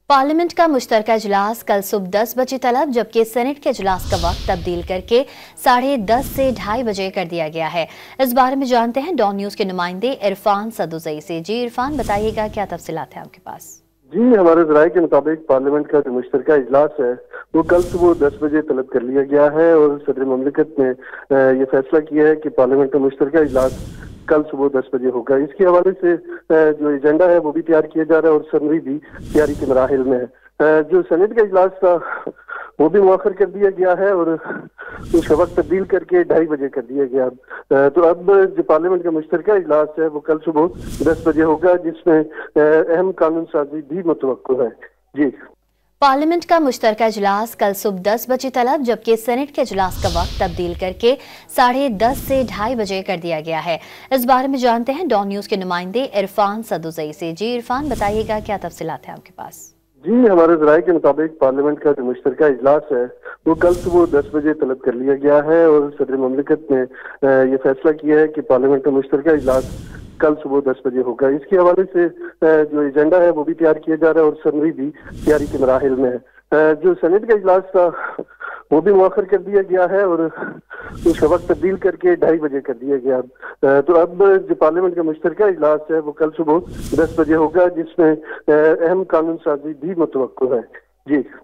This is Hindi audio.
पार्लियामेंट का मुश्तरका इजलास कल सुबह 10 बजे तलब, जबकि सेनेट के इजलास का वक्त तब्दील करके 10:30 से 2:30 बजे कर दिया गया है। इस बारे में जानते हैं डॉन न्यूज के नुमाइंदे इरफान सदुजई से। जी इरफान, बताइएगा क्या तफसीलात हैं आपके पास? जी, हमारे ज़राए के मुताबिक पार्लियामेंट का जो मुश्तरका इजलास है वो कल सुबह 10 बजे तलब कर लिया गया है और सदर ममलिकत ने ये फैसला किया है कि पार्लियामेंट का मुश्तरका इजलास कल सुबह 10 बजे होगा। इसके हवाले से जो एजेंडा है वो भी तैयार किया जा रहा है और समरी भी तैयारी के मराहिल में है। जो सेनेट का इजलास था वो भी मुअख्खर कर दिया गया है और उसका वक्त तब्दील करके 2:30 बजे कर दिया गया। तो अब जो पार्लियामेंट का मुश्तरका इजलास है वो कल सुबह 10 बजे होगा, जिसमें अहम कानून साजी भी मुतवक्को है। जी, पार्लियामेंट का मुश्तरका इजलास कल सुबह 10 बजे तलब, जबकि सेनेट के इजलास का वक्त तब्दील करके 10:30 से 2:30 बजे कर दिया गया है। इस बारे में जानते हैं डॉन न्यूज के नुमाइंदे इरफान सदुजई से। जी इरफान, बताइएगा क्या तफसीलात हैं आपके पास? जी, हमारे ज़राए के मुताबिक पार्लियामेंट का जो मुश्तरका इजलास है वो कल सुबह 10 बजे तलब कर लिया गया है और सदर ममलिकत ने ये फैसला किया है कि पार्लियामेंट का मुश्तरका इजलास कल सुबह 10 बजे होगा। इसके हवाले से जो एजेंडा है वो भी तैयार किया जा रहा है और समरी भी तैयारी के मराहिल में है। जो सेनेट का इजलास था वो भी मुअख्खर कर दिया गया है और उसका वक्त तब्दील करके 2:30 बजे कर दिया गया। तो अब जो पार्लियामेंट का मुश्तरका इजलास है वो कल सुबह 10 बजे होगा, जिसमें अहम कानून साजी भी मुतवक्को है। जी।